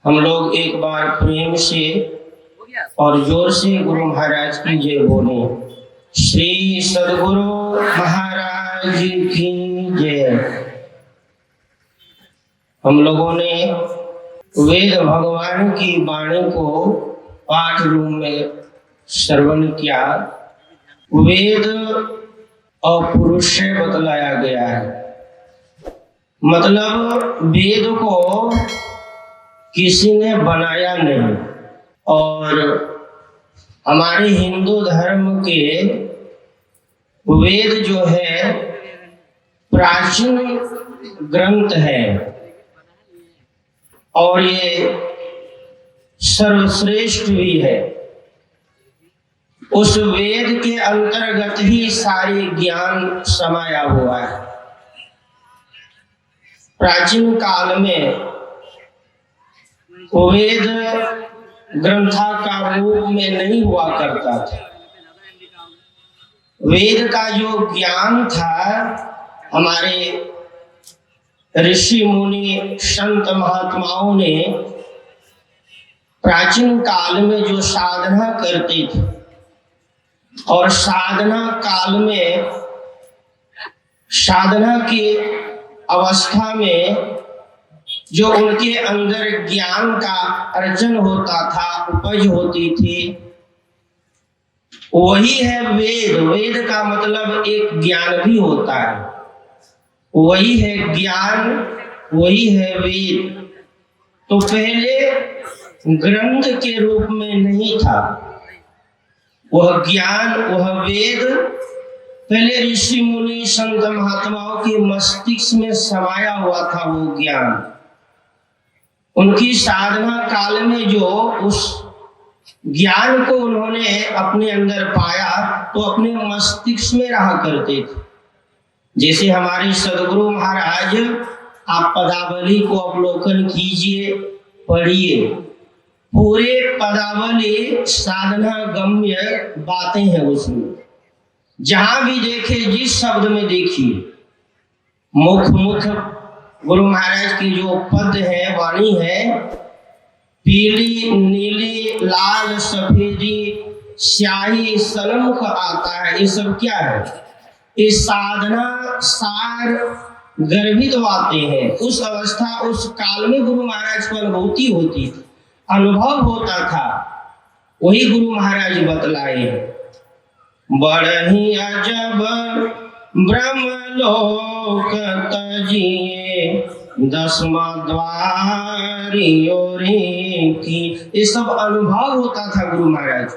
हम लोग एक बार प्रेम से और जोर से गुरु महाराज की जय बोले। श्री सद्गुरु महाराज की जय। हम लोगों ने वेद भगवान की वाणी को पाठ रूप में श्रवण किया। वेद और पुरुष से बतलाया गया है, मतलब वेद को किसी ने बनाया नहीं। और हमारे हिंदू धर्म के वेद जो है प्राचीन ग्रंथ है और ये सर्वश्रेष्ठ भी है। उस वेद के अंतर्गत ही सारे ज्ञान समाया हुआ है। प्राचीन काल में वेद ग्रंथाकार रूप में नहीं हुआ करता था। वेद का जो ज्ञान था, हमारे ऋषि मुनि संत महात्माओं ने प्राचीन काल में जो साधना करते थे और साधना काल में साधना की अवस्था में जो उनके अंदर ज्ञान का अर्जन होता था, उपज होती थी, वही है वेद। वेद का मतलब एक ज्ञान भी होता है, वही है ज्ञान, वही है वेद। तो पहले ग्रंथ के रूप में नहीं था वह ज्ञान, वह वेद पहले ऋषि मुनि संत महात्माओं के मस्तिष्क में समाया हुआ था। वो ज्ञान उनकी साधना काल में जो उस ज्ञान को उन्होंने अपने अंदर पाया तो अपने मस्तिष्क में रहा करते थे। जैसे हमारे सद्गुरु महाराज, आप पदावली को अवलोकन कीजिए, पढ़िए, पूरे पदावली साधना गम्य बातें हैं उसमें। जहां भी देखे, जिस शब्द में देखिए, मुख गुरु महाराज की जो पद है, वाणी है, पीली नीली लाल सफेदी स्याही सन्मुख आता है। ये सब क्या है? ये साधना सार गर्भित बातें हैं। उस अवस्था, उस काल में गुरु महाराज को अनुभूति होती थी, अनुभव होता था, वही गुरु महाराज बतलाए। बड़ही अजब ब्रह्मलोक तजिए दसमा द्वारियों की, ये सब अनुभव होता था गुरु महाराज।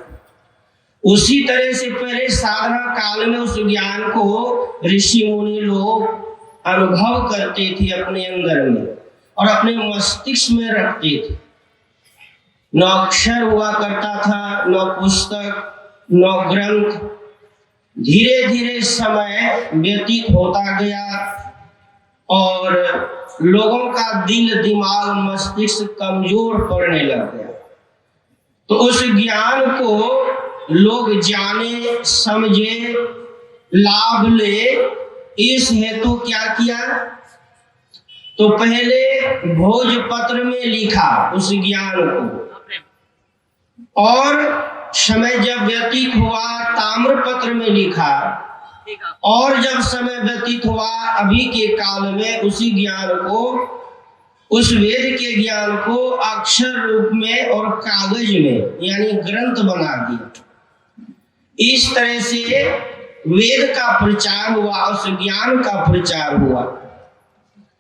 उसी तरह से पहले साधना काल में उस ज्ञान को ऋषि मुनि लोग अनुभव करते थे अपने अंदर में और अपने मस्तिष्क में रखते थे। न अक्षर हुआ करता था, न पुस्तक, न ग्रंथ। धीरे धीरे समय व्यतीत होता गया और लोगों का दिल दिमाग मस्तिष्क कमजोर पड़ने लग गया। तो उस ज्ञान को लोग जाने, समझे, लाभ ले, इस हेतु क्या किया? तो पहले भोजपत्र में लिखा उस ज्ञान को, और समय जब व्यतीत हुआ ताम्रपत्र में लिखा, और जब समय व्यतीत हुआ अभी के काल में उसी ज्ञान को, उस वेद के ज्ञान को अक्षर रूप में और कागज में यानी ग्रंथ बना दिया। इस तरह से वेद का प्रचार हुआ, उस ज्ञान का प्रचार हुआ।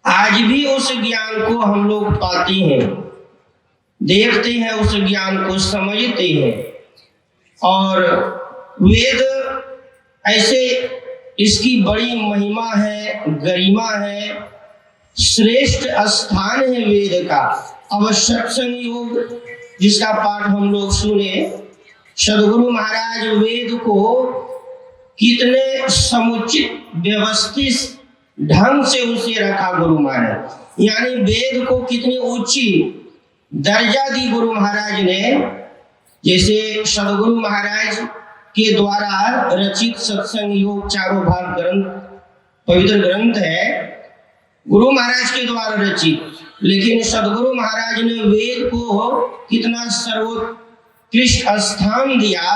आज भी उस ज्ञान को हम लोग पाते हैं, देखते हैं, उस ज्ञान को समझते हैं। और वेद ऐसे, इसकी बड़ी महिमा है, गरिमा है, श्रेष्ठ स्थान है वेद का। अब सत्संग योग जिसका पाठ हम लोग सुने, सद्गुरु महाराज वेद को कितने समुचित व्यवस्थित ढंग से उसे रखा गुरु महाराज, यानी वेद को कितनी ऊंची दर्जा दी गुरु महाराज ने। जैसे सद्गुरु महाराज के द्वारा रचित सत्संग योग चारों भाग ग्रंथ, पवित्र ग्रंथ है, गुरु महाराज के द्वारा रचित, लेकिन सदगुरु महाराज ने वेद को कितना सर्वोत्कृष्ट स्थान दिया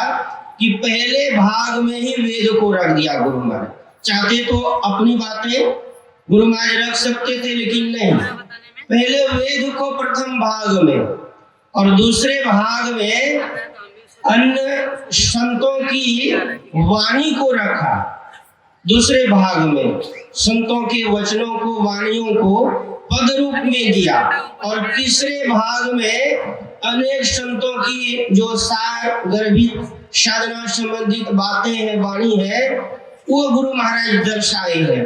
कि पहले भाग में ही वेद को रख दिया गुरु महाराज। चाहते तो अपनी बातें गुरु महाराज रख सकते थे, लेकिन नहीं, पहले वेद को प्रथम भाग में और दूसरे भाग में अन्य संतों की वाणी को रखा। दूसरे भाग में संतों के वचनों को, वाणियों को पद रूप में दिया और तीसरे भाग में अनेक संतों की जो सार गर्भित साधना संबंधित बातें हैं, वाणी है, वो गुरु महाराज दर्शाए हैं।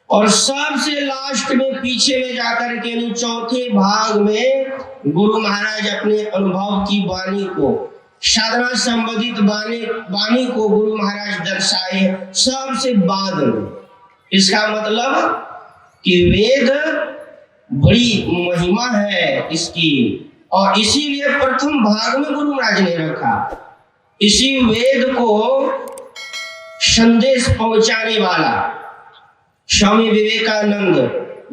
और सबसे लास्ट में पीछे में जाकर के यानी चौथे भाग में गुरु महाराज अपने अनुभव की वाणी को, साधना संबंधित वाणी को गुरु महाराज दर्शाए सबसे बाद में। इसका मतलब कि वेद बड़ी महिमा है इसकी, और इसीलिए प्रथम भाग में गुरु महाराज ने रखा। इसी वेद को संदेश पहुंचाने वाला स्वामी विवेकानंद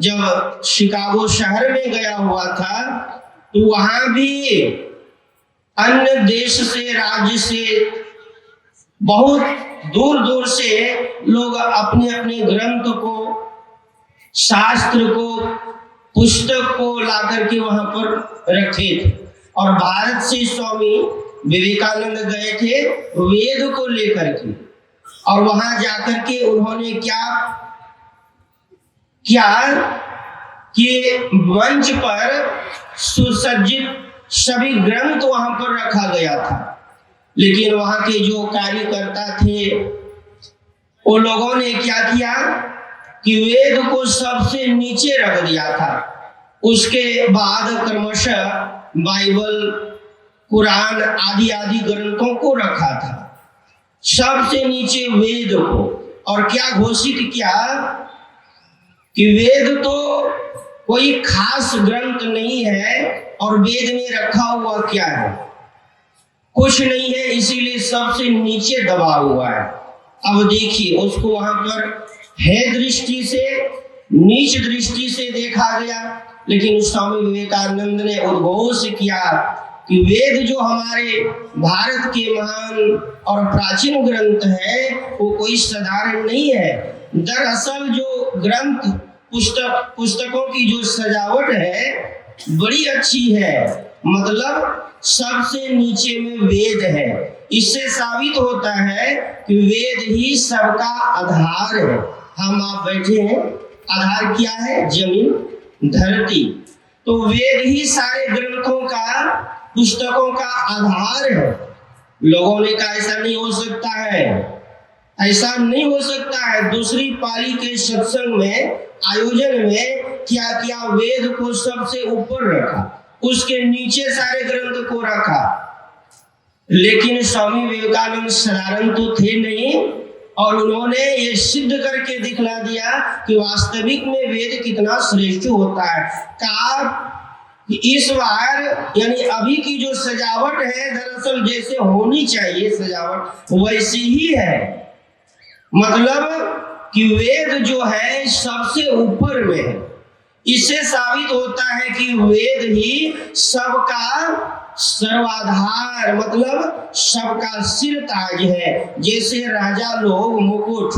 जब शिकागो शहर में गया हुआ था, तो वहां भी अन्य देश से, राज्य से, बहुत दूर दूर से लोग अपने अपने ग्रंथ को, शास्त्र को, पुस्तक को लाकर के वहां पर रखे थे। और भारत से स्वामी विवेकानंद गए थे वेद को लेकर के, और वहां जाकर के उन्होंने क्या कि मंच पर सुसज्जित सभी ग्रंथ वहां पर रखा गया था, लेकिन वहां के जो कार्यकर्ता थे वो लोगों ने क्या किया कि वेद को सबसे नीचे रख दिया था। उसके बाद क्रमशः बाइबल, कुरान आदि आदि ग्रंथों को रखा था, सबसे नीचे वेद को। और क्या घोषित किया कि वेद तो कोई खास ग्रंथ नहीं है, और वेद में रखा हुआ क्या है, कुछ नहीं है, इसीलिए सबसे नीचे दबा हुआ है। अब देखिए, उसको वहां पर है दृष्टि से, नीच दृष्टि से देखा गया, लेकिन स्वामी विवेकानंद ने उद्घोष किया कि वेद जो हमारे भारत के महान और प्राचीन ग्रंथ है वो कोई साधारण नहीं है। दरअसल जो ग्रंथ पुस्तकों की जो सजावट है बड़ी अच्छी है, मतलब सबसे नीचे में वेद है। इससे साबित होता है कि वेद ही सबका आधार है। हम आप बैठे हैं, आधार क्या है? जमीन, धरती। तो वेद ही सारे ग्रंथों का, पुस्तकों का आधार है। लोगों ने कहा ऐसा नहीं हो सकता है, ऐसा नहीं हो सकता है। दूसरी पाली के सत्संग में, आयोजन में क्या किया, वेद को सबसे ऊपर रखा, उसके नीचे सारे ग्रंथ को रखा। लेकिन स्वामी विवेकानंद साधारण तो थे नहीं, और उन्होंने ये सिद्ध करके दिखला दिया कि वास्तविक में वेद कितना श्रेष्ठ होता है। कहा कि इस बार यानी अभी की जो सजावट है, दरअसल जैसे होनी चाहिए सजावट वैसी ही है। मतलब कि वेद जो है सबसे ऊपर में है। इससे साबित होता है कि वेद ही सबका सर्वाधार, मतलब सबका सिर ताज है। जैसे राजा लोग मुकुट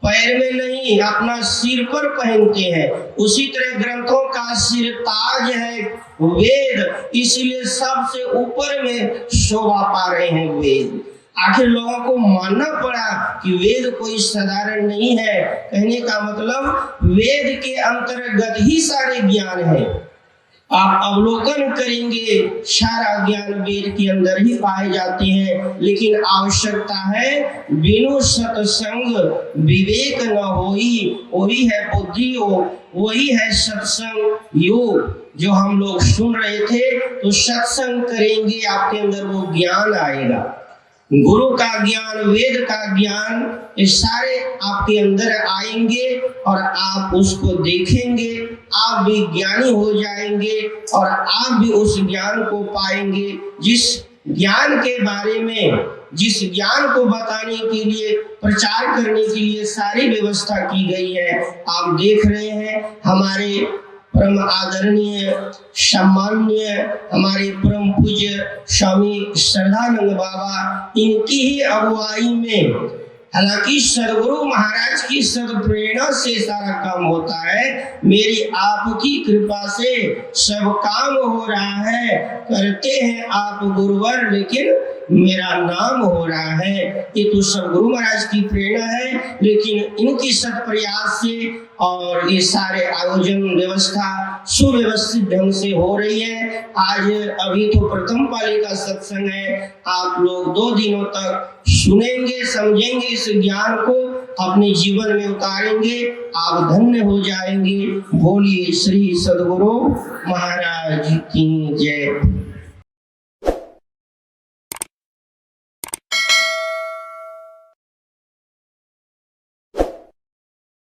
पैर में नहीं अपना सिर पर पहनते हैं, उसी तरह ग्रंथों का सिर ताज है वेद, इसीलिए सबसे ऊपर में शोभा पा रहे हैं वेद। आखिर लोगों को मानना पड़ा कि वेद कोई साधारण नहीं है। कहने का मतलब वेद के अंतर्गत ही सारे ज्ञान है। आप अवलोकन करेंगे, सारा ज्ञान वेद के अंदर ही पाए जाते हैं। लेकिन आवश्यकता है बिनु सत्संग विवेक न होई, वही है बुद्धि योग, वही है सत्संग योग। जो हम लोग सुन रहे थे, तो सत्संग करेंगे आपके अंदर वो ज्ञान आएगा। गुरु का ज्ञान, वेद का ज्ञान, ये सारे आपके अंदर आएंगे और आप उसको देखेंगे, आप भी ज्ञानी हो जाएंगे और आप भी उस ज्ञान को पाएंगे। जिस ज्ञान के बारे में, जिस ज्ञान को बताने के लिए, प्रचार करने के लिए सारी व्यवस्था की गई है। आप देख रहे हैं हमारे परम आदरणीय सम्माननीय हमारे परम पूज्य स्वामी श्रद्धानंद बाबा, इनकी ही अगुवाई में, हालांकि सदगुरु महाराज की सदप्रेरणा से सारा काम होता है, मेरी आपकी कृपा से सब काम हो रहा है। करते हैं आप गुरुवर, लेकिन मेरा नाम हो रहा है। ये तो सब गुरु महाराज की प्रेरणा है, लेकिन इनकी सत प्रयास से और ये सारे आयोजन व्यवस्था सुव्यवस्थित ढंग से हो रही है। आज अभी तो प्रथम पाली का सत्संग है, आप लोग 2 दिनों तक सुनेंगे, समझेंगे, इस ज्ञान को अपने जीवन में उतारेंगे, आप धन्य हो जाएंगे। बोलिए श्री सदगुरु महाराज की जय।